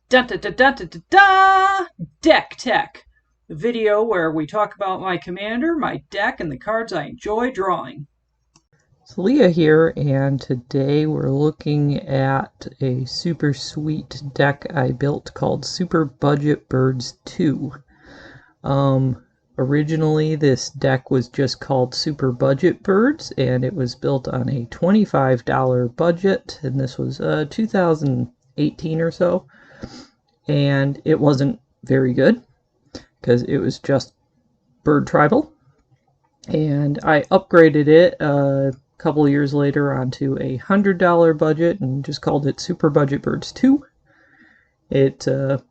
Da da da da da da da! Deck Tech, the video where we talk about my commander, my deck, and the cards I enjoy drawing. It's Leah here, and today we're looking at a super sweet deck I built called Super Budget Birds 2. Originally this deck was just called Super Budget Birds, and it was built on a $25 budget, and this was 2018 or so, and it wasn't very good because it was just bird tribal, and I upgraded it a couple of years later onto a $100 budget and just called it Super Budget Birds 2.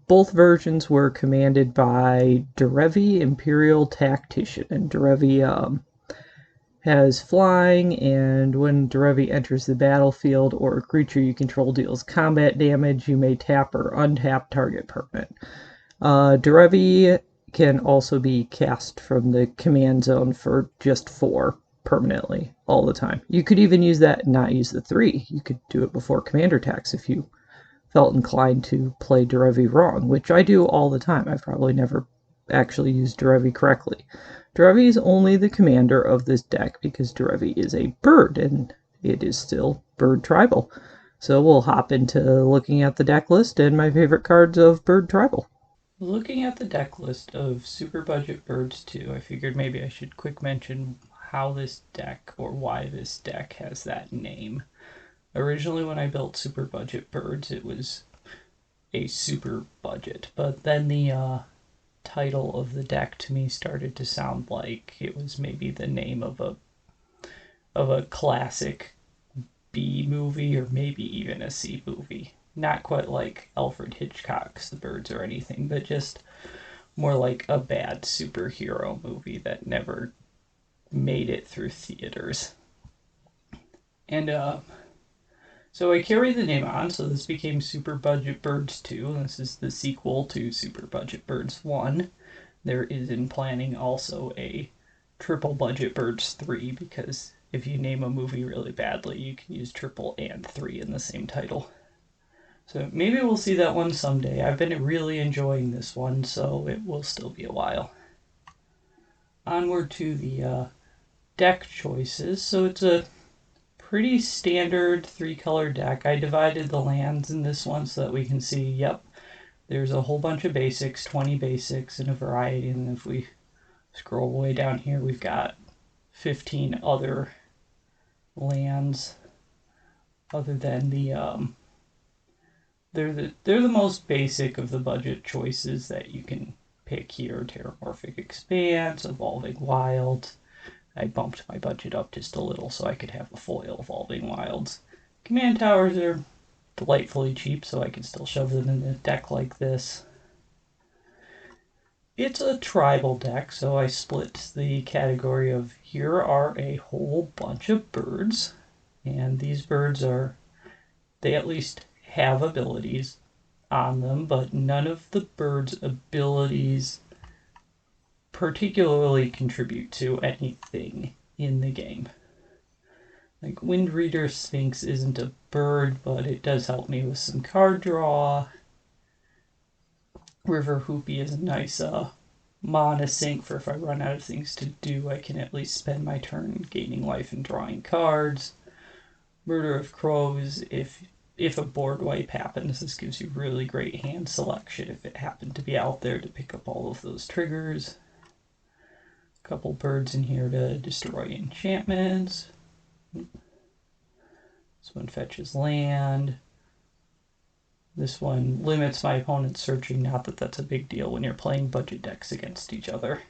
Both versions were commanded by Derevi, Empyrial, Tactician, and Derevi has flying, and when Derevi enters the battlefield or a creature you control deals combat damage, you may tap or untap target permanent. Derevi can also be cast from the command zone for just 4 permanently all the time. You could even use that and not use the 3. You could do it before commander attacks if you felt inclined to play Derevi wrong, which I do all the time. I've probably never actually used Derevi correctly. Derevi is only the commander of this deck because Derevi is a bird and it is still bird tribal. So we'll hop into looking at the deck list and my favorite cards of bird tribal. Looking at the deck list of Super Budget Birds 2, I figured maybe I should quick mention how this deck, or why this deck, has that name. Originally when I built Super Budget Birds, it was a super budget, but then the title of the deck to me started to sound like it was maybe the name of a classic B movie, or maybe even a C movie. Not quite like Alfred Hitchcock's The Birds or anything, but just more like a bad superhero movie that never made it through theaters. And so I carried the name on, so this became Super Budget Birds 2. This is the sequel to Super Budget Birds 1. There is in planning also a Triple Budget Birds 3, because if you name a movie really badly, you can use triple and 3 in the same title. So maybe we'll see that one someday. I've been really enjoying this one, so it will still be a while. Onward to the deck choices. So it's a pretty standard 3-color deck. I divided the lands in this one so that we can see, yep, there's a whole bunch of basics, 20 basics in a variety, and if we scroll way down here, we've got 15 other lands other than they're the most basic of the budget choices that you can pick here. Terramorphic Expanse, Evolving Wilds. I bumped my budget up just a little so I could have a foil Evolving Wilds. Command towers are delightfully cheap, so I can still shove them in a deck like this. It's a tribal deck, so I split the category of here are a whole bunch of birds, and these birds they at least have abilities on them, but none of the birds' abilities particularly contribute to anything in the game. Like Windreader Sphinx isn't a bird, but it does help me with some card draw. River Hoopy is a nice mana sink for if I run out of things to do, I can at least spend my turn gaining life and drawing cards. Murder of Crows, if a board wipe happens, this gives you really great hand selection if it happened to be out there to pick up all of those triggers. A couple birds in here to destroy enchantments. This one fetches land. This one limits my opponent's searching, not that that's a big deal when you're playing budget decks against each other.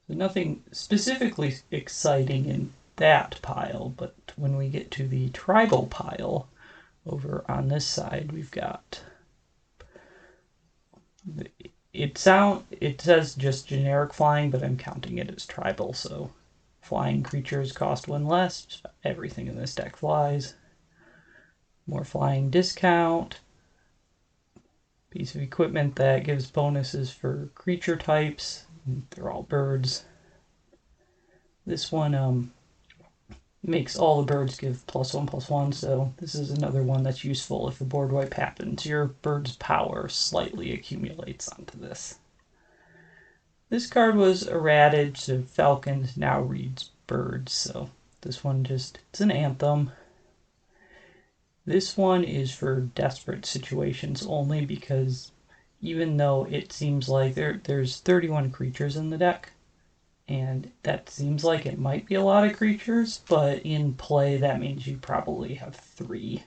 So nothing specifically exciting in that pile, but when we get to the tribal pile, over on this side, we've got... It says just generic flying, but I'm counting it as tribal, so flying creatures cost 1 less. Everything in this deck flies. More flying discount. Piece of equipment that gives bonuses for creature types. They're all birds. This one makes all the birds give +1/+1, so this is another one that's useful if a board wipe happens. Your bird's power slightly accumulates onto this. This card was errated, so falcons now reads birds, so this one it's an anthem. This one is for desperate situations only because even though it seems like there's 31 creatures in the deck, and that seems like it might be a lot of creatures, but in play that means you probably have 3,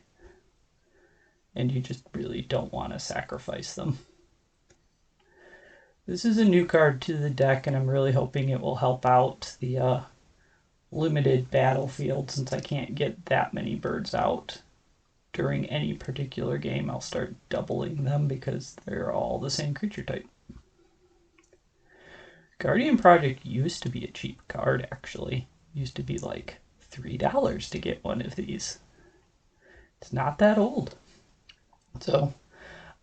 and you just really don't want to sacrifice them. This is a new card to the deck, and I'm really hoping it will help out the limited battlefield since I can't get that many birds out during any particular game. I'll start doubling them because they're all the same creature type. Guardian Project used to be a cheap card, actually. It used to be like $3 to get one of these. It's not that old. So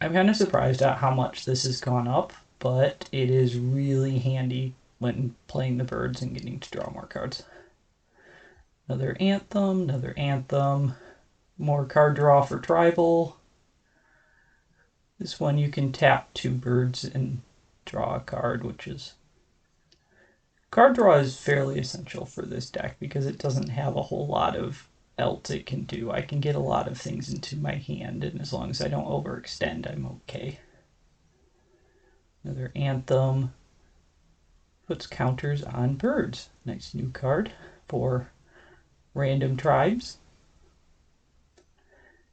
I'm kind of surprised at how much this has gone up, but it is really handy when playing the birds and getting to draw more cards. Another anthem, more card draw for tribal. This one you can tap 2 birds and draw a card, which is... Card draw is fairly essential for this deck because it doesn't have a whole lot of else it can do. I can get a lot of things into my hand, and as long as I don't overextend, I'm okay. Another anthem. Puts counters on birds. Nice new card for random tribes.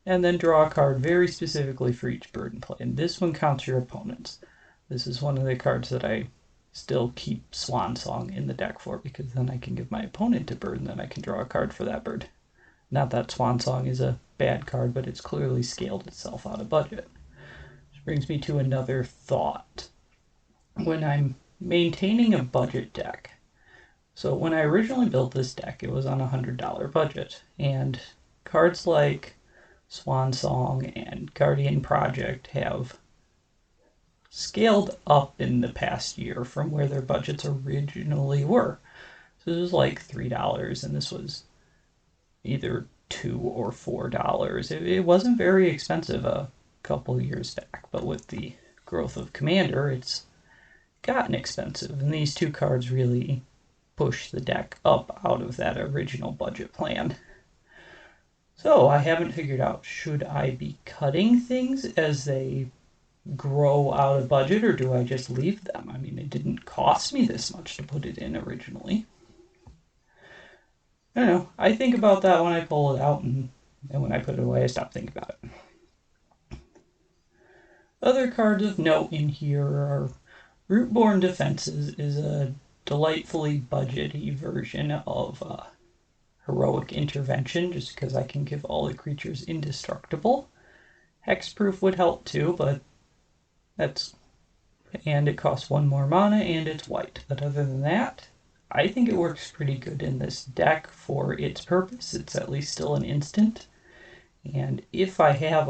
And then draw a card very specifically for each bird in play. And this one counts your opponents. This is one of the cards that I still keep Swan Song in the deck for, because then I can give my opponent a bird and then I can draw a card for that bird. Not that Swan Song is a bad card, but it's clearly scaled itself out of budget. Which brings me to another thought. When I'm maintaining a budget deck, so when I originally built this deck, it was on a $100 budget, and cards like Swan Song and Guardian Project have scaled up in the past year from where their budgets originally were. So this was like $3, and this was either $2 or $4. It wasn't very expensive a couple years back, but with the growth of Commander, it's gotten expensive, and these 2 cards really push the deck up out of that original budget plan. So I haven't figured out, should I be cutting things as they grow out of budget, or do I just leave them? I mean, it didn't cost me this much to put it in originally. I don't know. I think about that when I pull it out, and when I put it away, I stop thinking about it. Other cards of note in here are Rootborn Defenses is a delightfully budgety version of Heroic Intervention, just because I can give all the creatures indestructible. Hexproof would help too, but and it costs 1 more mana, and it's white. But other than that, I think it works pretty good in this deck for its purpose. It's at least still an instant. And if I have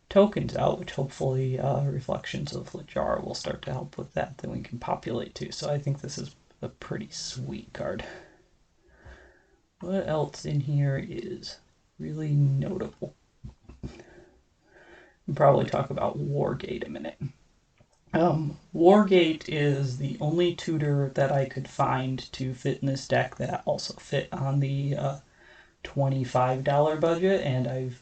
tokens out, which hopefully Reflections of Lijar will start to help with that, then we can populate too. So I think this is a pretty sweet card. What else in here is really notable? We'll probably talk about Wargate a minute. Wargate is the only tutor that I could find to fit in this deck that also fit on the $25 budget, and I've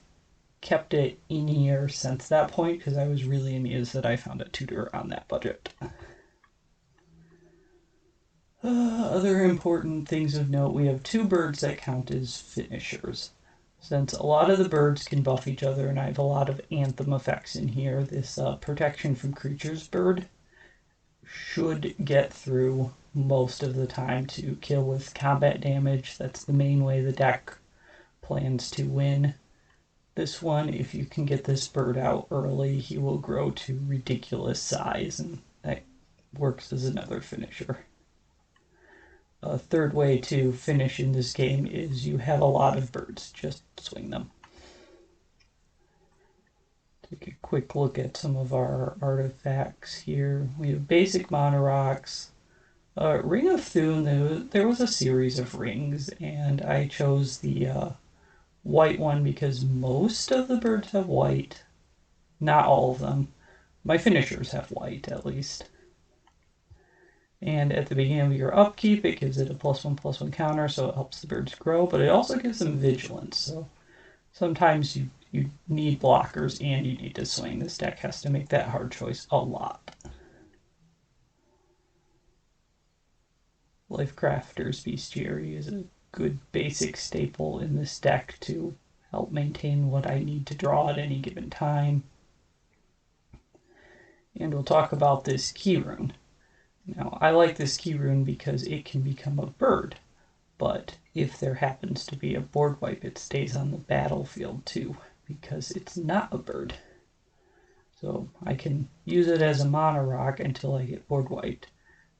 kept it in here since that point because I was really amused that I found a tutor on that budget. Other important things of note, we have 2 birds that count as finishers. Since a lot of the birds can buff each other, and I have a lot of anthem effects in here, this protection from creatures bird should get through most of the time to kill with combat damage. That's the main way the deck plans to win. This one, if you can get this bird out early, he will grow to ridiculous size, and that works as another finisher. A third way to finish in this game is you have a lot of birds, just swing them. Take a quick look at some of our artifacts here. We have basic mono rocks, Ring of Thune, there was a series of rings, and I chose the white one because most of the birds have white. Not all of them. My finishers have white, at least. And at the beginning of your upkeep, it gives it a +1/+1 counter, so it helps the birds grow, but it also gives them vigilance. So sometimes you need blockers and you need to swing. This deck has to make that hard choice a lot. Lifecrafter's Bestiary is a good basic staple in this deck to help maintain what I need to draw at any given time. And we'll talk about this key rune. Now, I like this key rune because it can become a bird, but if there happens to be a board wipe, it stays on the battlefield too, because it's not a bird. So I can use it as a mono rock until I get board wiped,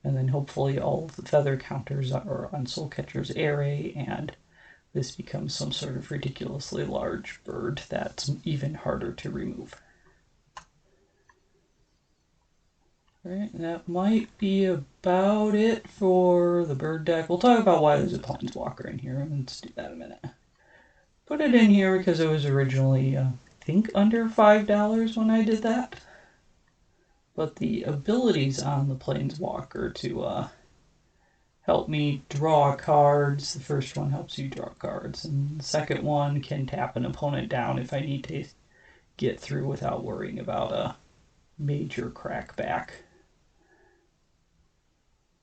and then hopefully all of the feather counters are on Soulcatcher's array, and this becomes some sort of ridiculously large bird that's even harder to remove. Alright, that might be about it for the bird deck. We'll talk about why there's a planeswalker in here. Let's do that in a minute. Put it in here because it was originally, I think, under $5 when I did that. But the abilities on the planeswalker to help me draw cards. The first one helps you draw cards, and the second one can tap an opponent down if I need to get through without worrying about a major crackback.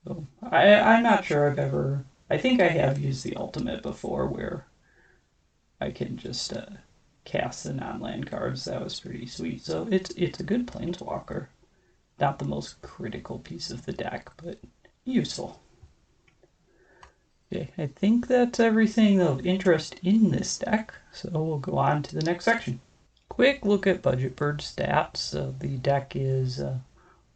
So I'm not sure I've ever. I think I have used the ultimate before, where I can just cast the non-land cards. That was pretty sweet. So it's a good planeswalker. Not the most critical piece of the deck, but useful. Okay, I think that's everything of interest in this deck. So we'll go on to the next section. Quick look at Budget Bird stats. The deck is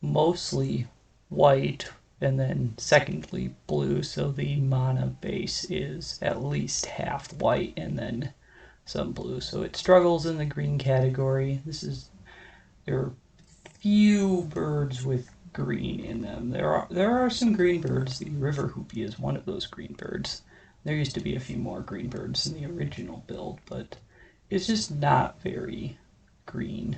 mostly white, and then secondly blue, so the mana base is at least half white and then some blue, so it struggles in the green category. There are few birds with green in them. There are some green birds. The river hoopie is one of those green birds. There used to be a few more green birds in the original build, but it's just not very green.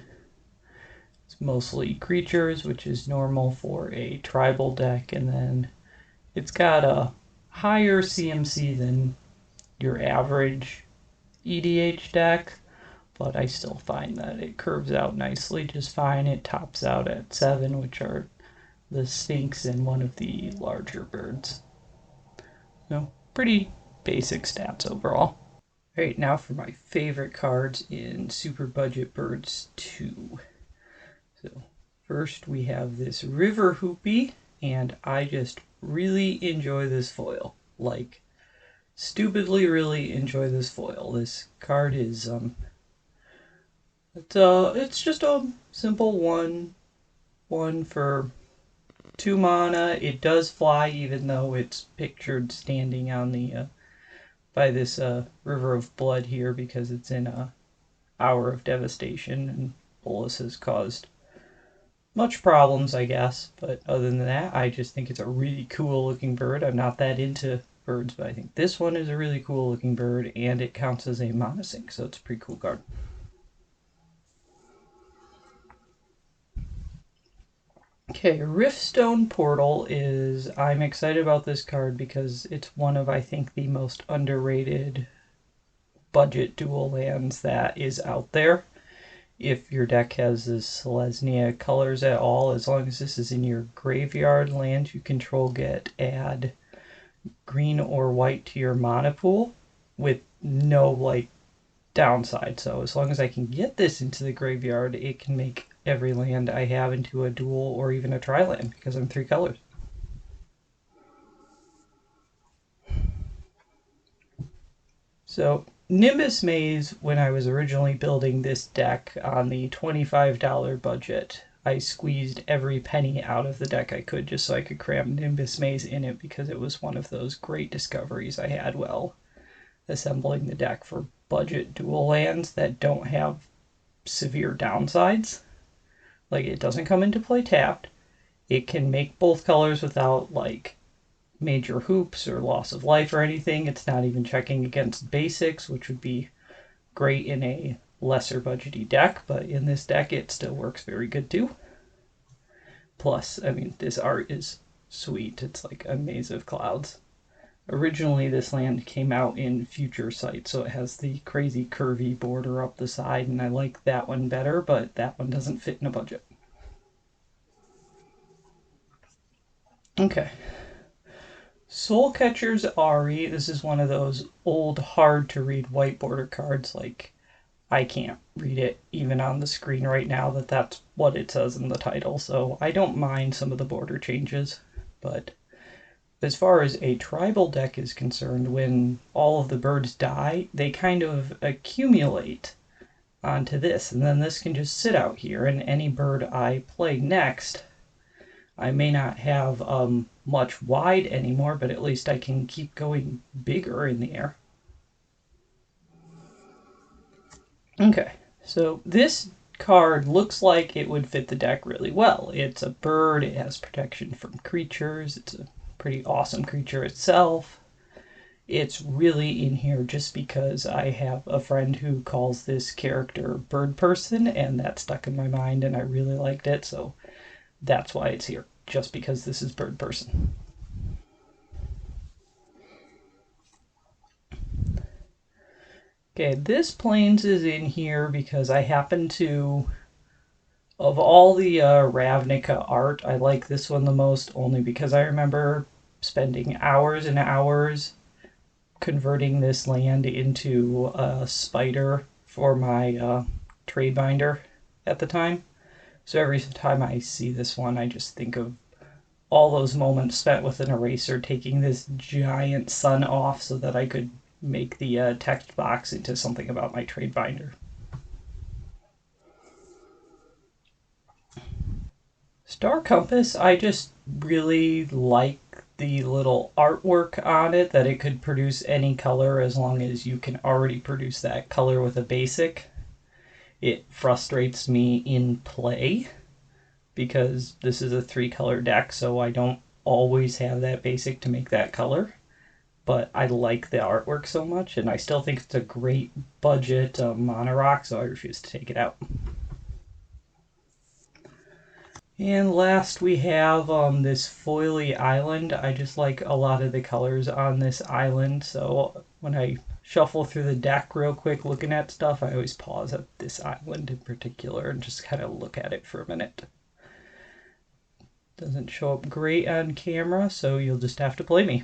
It's mostly creatures, which is normal for a tribal deck, and then it's got a higher CMC than your average EDH deck, but I still find that it curves out nicely just fine. It tops out at 7, which are the Sphinx and one of the larger birds. So, pretty basic stats overall. Alright, now for my favorite cards in Super Budget Birds 2. So first we have this River Hoopie, and I just really enjoy this foil. Like, stupidly really enjoy this foil. This card is it's just a simple one for 2 mana. It does fly, even though it's pictured standing on the by this River of Blood here, because it's in a Hour of Devastation, and Bolas has caused much problems, I guess, but other than that, I just think it's a really cool looking bird. I'm not that into birds, but I think this one is a really cool looking bird, and it counts as a mana sink, so it's a pretty cool card. Okay, Riftstone Portal is. I'm excited about this card because it's one of, I think, the most underrated budget dual lands that is out there. If your deck has this Selesnya colors at all, as long as this is in your graveyard, land you control add green or white to your mana pool with no like downside. So as long as I can get this into the graveyard, it can make every land I have into a dual or even a tri-land because I'm 3 colors. So Nimbus Maze, when I was originally building this deck on the $25 budget, I squeezed every penny out of the deck I could just so I could cram Nimbus Maze in it, because it was one of those great discoveries I had while assembling the deck for budget dual lands that don't have severe downsides. Like, it doesn't come into play tapped. It can make both colors without, like, major hoops or loss of life or anything. It's not even checking against basics, which would be great in a lesser budgety deck, but in this deck it still works very good too. Plus, I mean, this art is sweet. It's like a maze of clouds. Originally, this land came out in Future Sight, so it has the crazy curvy border up the side, and I like that one better, but that one doesn't fit in a budget. Okay. Soulcatcher's Ari. This is one of those old, hard to read white border cards. Like, I can't read it even on the screen right now that's what it says in the title, so I don't mind some of the border changes. But as far as a tribal deck is concerned, when all of the birds die, they kind of accumulate onto this, and then this can just sit out here, and any bird I play next, I may not have much wide anymore, but at least I can keep going bigger in the air. Okay, so this card looks like it would fit the deck really well. It's a bird, it has protection from creatures, it's a pretty awesome creature itself. It's really in here just because I have a friend who calls this character Bird Person, and that stuck in my mind and I really liked it, so that's why it's here, just because this is Bird Person. Okay, this Plains is in here because I happen to, of all the Ravnica art, I like this one the most, only because I remember spending hours and hours converting this land into a spider for my trade binder at the time. So every time I see this one, I just think of all those moments spent with an eraser taking this giant sun off so that I could make the text box into something about my trade binder. Star Compass, I just really like the little artwork on it, that it could produce any color as long as you can already produce that color with a basic. It frustrates me in play because this is a 3-color deck, so I don't always have that basic to make that color. But I like the artwork so much, and I still think it's a great budget mono rock, so I refuse to take it out. And last we have this foily island. I just like a lot of the colors on this island, so when I shuffle through the deck real quick looking at stuff, I always pause at this island in particular and just kind of look at it for a minute. Doesn't show up great on camera, so you'll just have to play me.